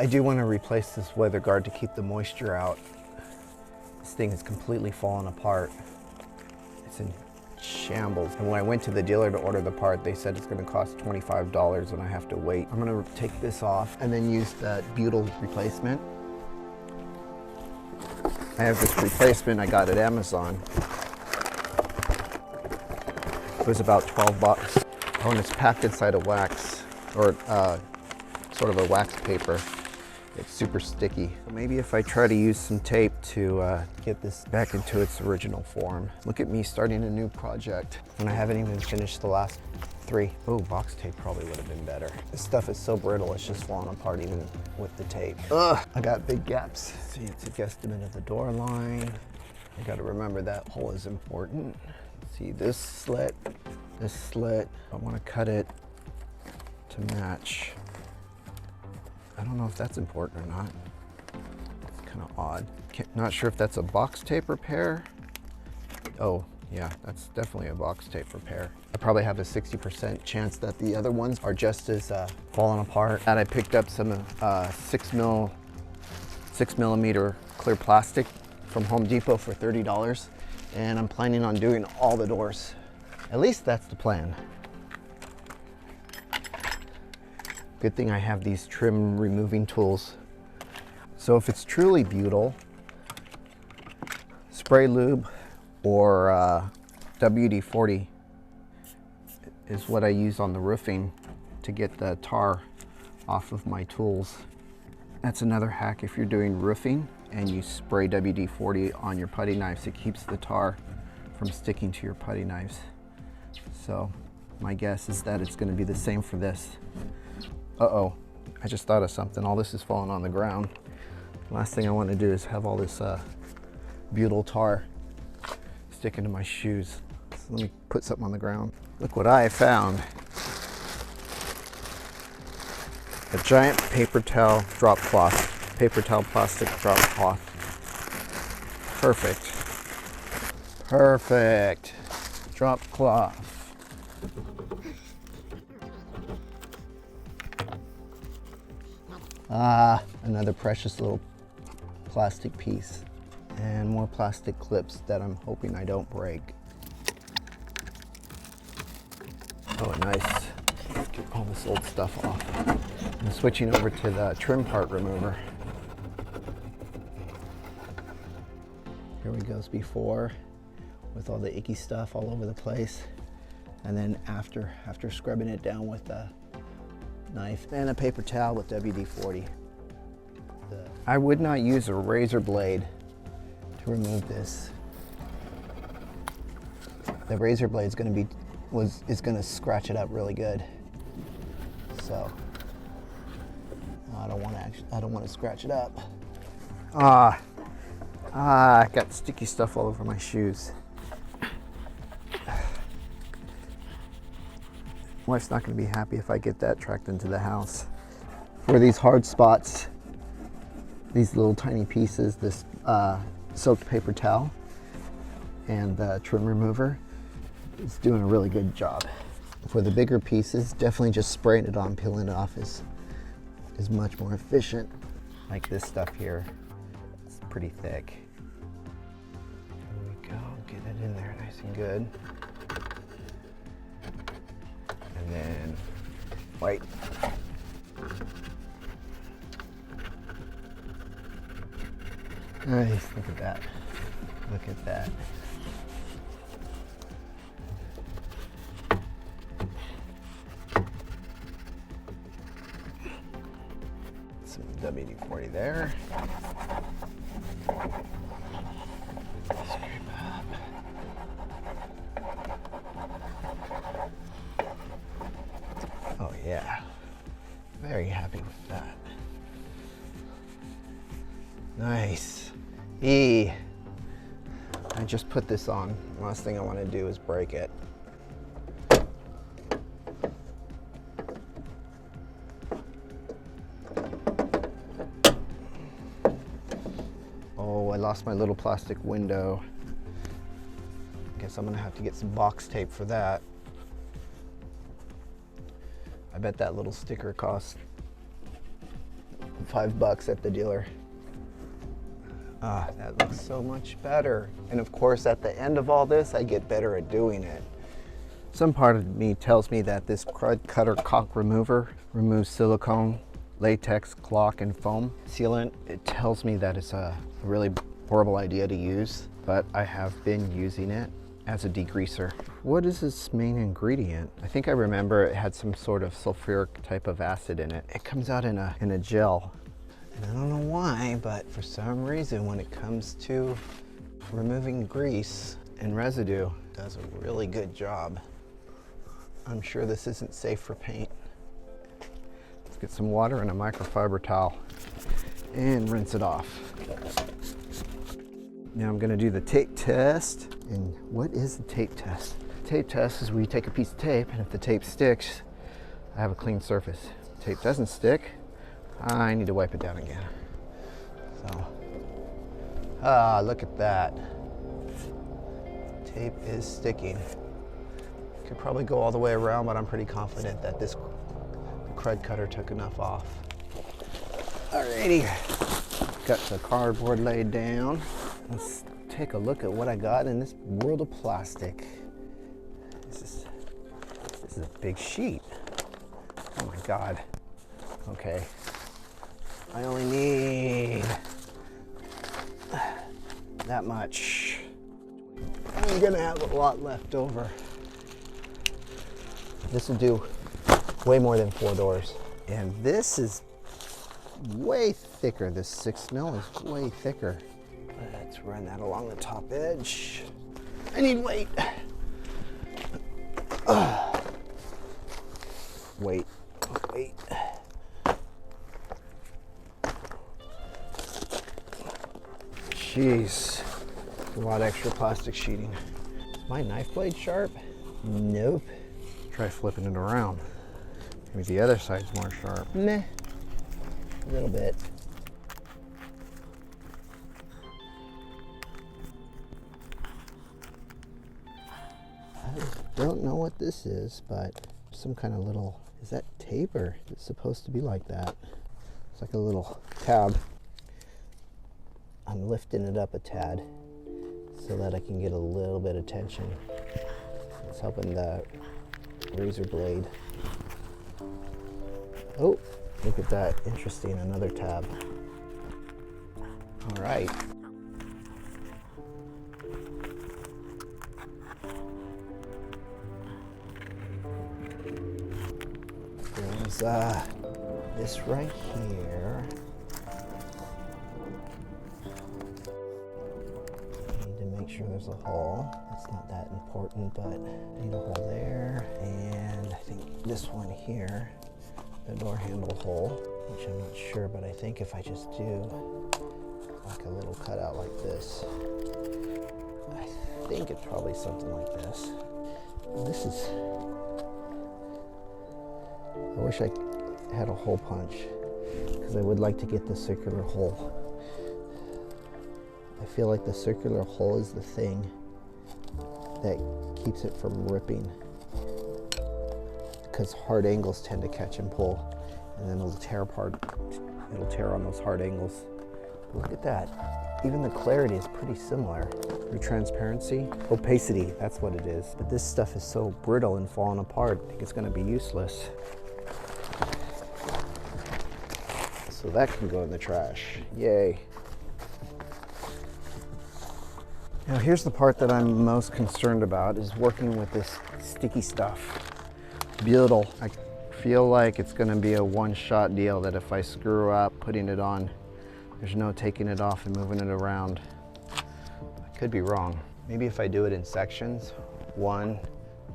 I do want to replace this weather guard to keep the moisture out. This thing is completely fallen apart. It's in shambles. And when I went to the dealer to order the part, they said it's going to cost $25 and I have to wait. I'm going to take this off and then use that Butyl replacement. I have this replacement I got at Amazon. It was about 12 bucks. Oh, and it's packed inside a wax, or sort of a wax paper. It's super sticky. Maybe if I try to use some tape to get this back into its original form. Look at me starting a new project when I haven't even finished the last 3. Oh, box tape probably would have been better. This stuff is so brittle, it's just falling apart even with the tape. Ugh, I got big gaps. See, it's a guesstimate of the door line. I gotta remember that hole is important. See this slit, I wanna cut it to match. I don't know if that's important or not. It's kind of odd. Not sure if that's a box tape repair. Oh, yeah, that's definitely a box tape repair. I probably have a 60% chance that the other ones are just as falling apart. And I picked up some 6mm clear plastic from Home Depot for $30. And I'm planning on doing all the doors. At least that's the plan. Good thing I have these trim removing tools. So if it's truly Butyl, spray lube or WD-40 is what I use on the roofing to get the tar off of my tools. That's another hack if you're doing roofing and you spray WD-40 on your putty knives. It keeps the tar from sticking to your putty knives. So my guess is that it's going to be the same for this. Uh-oh, I just thought of something. All this is falling on the ground. Last thing I want to do is have all this butyl tar sticking to my shoes. So let me put something on the ground. Look what I found. A giant paper towel drop cloth. Paper towel plastic drop cloth. Perfect. Perfect. Drop cloth. Ah, another precious little plastic piece. And more plastic clips that I'm hoping I don't break. Oh, nice. Let's get all this old stuff off. I'm switching over to the trim part remover. Here we goes before, with all the icky stuff all over the place. And then after scrubbing it down with a knife and a paper towel with WD-40. I would not use a razor blade to remove this. The razor blade is going to scratch it up really good. So I don't want to scratch it up. I got sticky stuff all over my shoes. Wife's not going to be happy if I get that tracked into the house. For these hard spots, these little tiny pieces, this soaked paper towel and the trim remover is doing a really good job. For the bigger pieces, definitely just spraying it on, peeling it off is much more efficient. Like this stuff here, it's pretty thick. There we go, get it in there nice and good. And then white. Nice, look at that. Look at that. Some WD-40 there. Scrape up. Oh yeah, very happy with that. Nice. I just put this on. Last thing I want to do is break it. Oh, I lost my little plastic window. Guess I'm gonna have to get some box tape for that. I bet that little sticker costs $5 at the dealer. Ah, that looks so much better. And of course, at the end of all this, I get better at doing it. Some part of me tells me that this crud cutter caulk remover removes silicone, latex, caulk, and foam sealant. It tells me that it's a really horrible idea to use, but I have been using it as a degreaser. What is its main ingredient? I think I remember it had some sort of sulfuric type of acid in it. It comes out in a gel. And I don't know why, but for some reason when it comes to removing grease and residue, it does a really good job. I'm sure this isn't safe for paint. Let's get some water and a microfiber towel and rinse it off. Now I'm gonna do the tape test. And what is the tape test? The tape test is where you take a piece of tape, and if the tape sticks, I have a clean surface. If the tape doesn't stick, I need to wipe it down again. So, look at that. Tape is sticking. Could probably go all the way around, but I'm pretty confident that this crud cutter took enough off. Alrighty, got the cardboard laid down. Let's take a look at what I got in this world of plastic. This is a big sheet. Oh my God. Okay. I only need that much. I'm gonna have a lot left over. This will do way more than 4 doors. And this is way thicker. This 6mm is way thicker. Let's run that along the top edge. I need weight. Weight. Jeez, a lot of extra plastic sheeting. Is my knife blade sharp? Nope. Try flipping it around. Maybe the other side's more sharp. Meh, a little bit. I don't know what this is, but some kind of little, is that tape or is it supposed to be like that? It's like a little tab. I'm lifting it up a tad so that I can get a little bit of tension. It's helping the razor blade. Oh, look at that, interesting, another tab. All right. There's this right here. Need to make sure there's a hole. It's not that important, but I need a hole there. And I think this one here, the door handle hole, which I'm not sure, but I think if I just do like a little cutout like this, I think it's probably something like this. This is, I wish I had a hole punch because I would like to get the circular hole. I feel like the circular hole is the thing that keeps it from ripping, because hard angles tend to catch and pull, and then it'll tear apart. It'll tear on those hard angles. Look at that. Even the clarity is pretty similar. The transparency, opacity, that's what it is. But this stuff is so brittle and falling apart, I think it's going to be useless. So that can go in the trash. Yay. Now here's the part that I'm most concerned about, is working with this sticky stuff. Butyl. I feel like it's going to be a one-shot deal, that if I screw up putting it on, there's no taking it off and moving it around. I could be wrong. Maybe if I do it in sections, 1,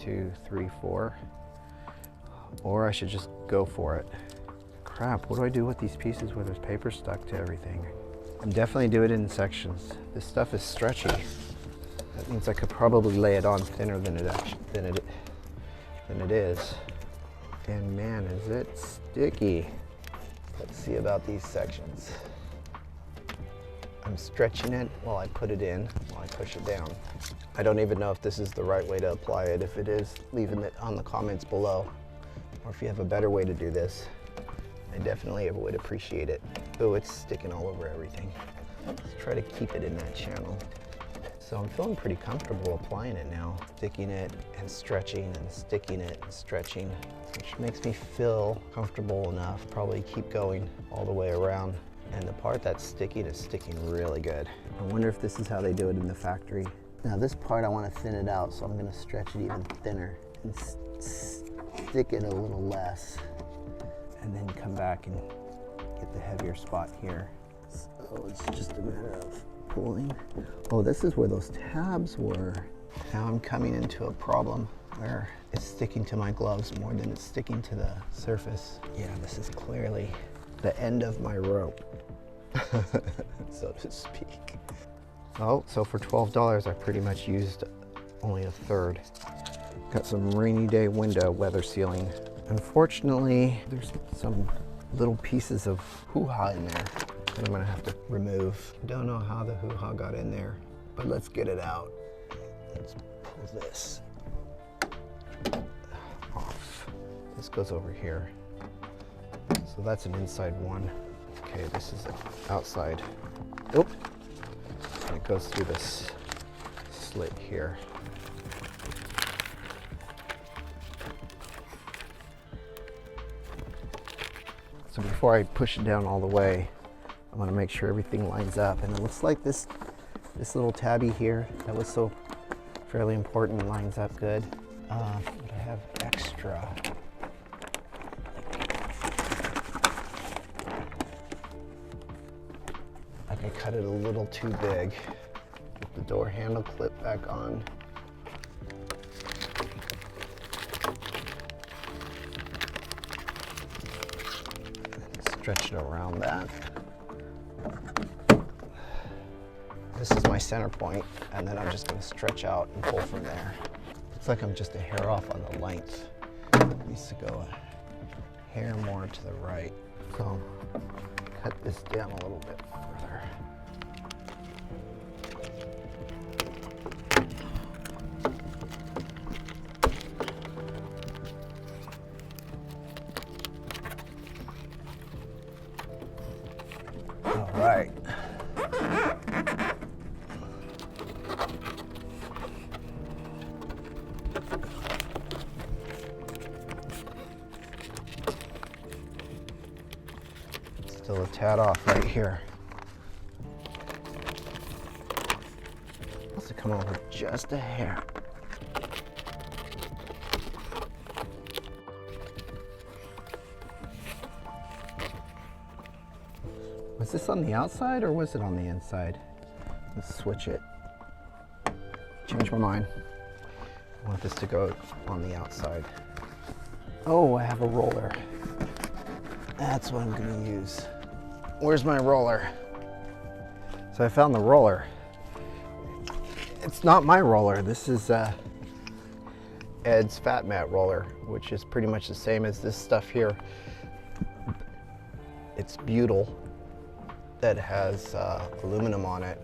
2, 3, 4, or I should just go for it. Crap, what do I do with these pieces where there's paper stuck to everything? I'm definitely do it in sections. This stuff is stretchy. That means I could probably lay it on thinner than it is. And man, is it sticky. Let's see about these sections. I'm stretching it while I put it in, while I push it down. I don't even know if this is the right way to apply it. If it is, leave it on the comments below. Or if you have a better way to do this. I definitely would appreciate it. Oh, it's sticking all over everything. Let's try to keep it in that channel. So I'm feeling pretty comfortable applying it now. Sticking it and stretching and sticking it and stretching, which makes me feel comfortable enough. Probably keep going all the way around. And the part that's sticking is sticking really good. I wonder if this is how they do it in the factory. Now this part I want to thin it out, so I'm going to stretch it even thinner and stick it a little less. And then come back and get the heavier spot here. So it's just a matter of pulling. Oh, this is where those tabs were. Now I'm coming into a problem where it's sticking to my gloves more than it's sticking to the surface. Yeah, this is clearly the end of my rope, so to speak. Oh, so for $12, I pretty much used only a third. Got some rainy day window weather sealing. Unfortunately, there's some little pieces of hoo-ha in there that I'm gonna have to remove. Don't know how the hoo-ha got in there, but let's get it out. Let's pull this off. This goes over here. So that's an inside one. Okay, this is an outside. Oop. And it goes through this slit here. So before I push it down all the way, I want to make sure everything lines up. And it looks like this little tabby here, that was so fairly important, lines up good. But I have extra. I cut it a little too big. Get the door handle clip back on. Stretch it around that. This is my center point, and then I'm just going to stretch out and pull from there. Looks like I'm just a hair off on the length. It needs to go a hair more to the right. So cut this down a little bit further. All right. Still a tad off right here. Must have come over just a hair. Was this on the outside or was it on the inside? Let's switch it. Change my mind. I want this to go on the outside. Oh, I have a roller. That's what I'm gonna use. Where's my roller? So I found the roller. It's not my roller. This is Ed's Fat Mat roller, which is pretty much the same as this stuff here. It's Butyl that has aluminum on it.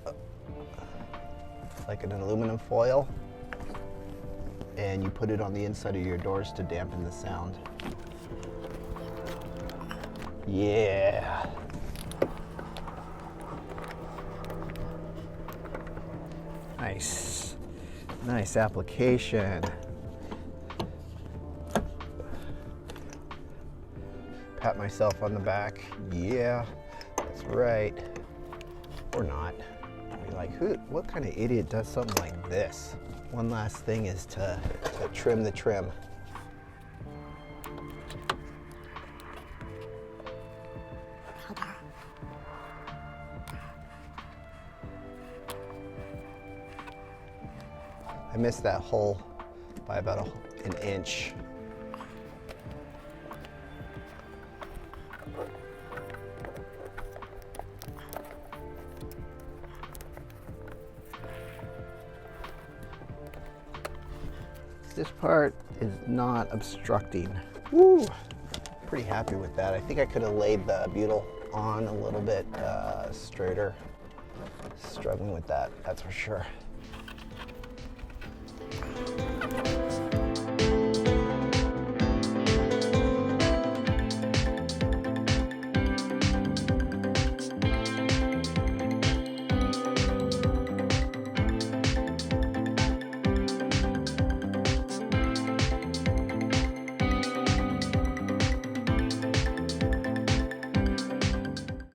It's like an aluminum foil. And you put it on the inside of your doors to dampen the sound. Yeah. Nice. Nice application. Pat myself on the back. Yeah, that's right. Or not. Be like, what kind of idiot does something like this? One last thing is to trim the trim. I missed that hole by about an inch. This part is not obstructing. Woo! Pretty happy with that. I think I could have laid the Butyl on a little bit straighter. Struggling with that, that's for sure.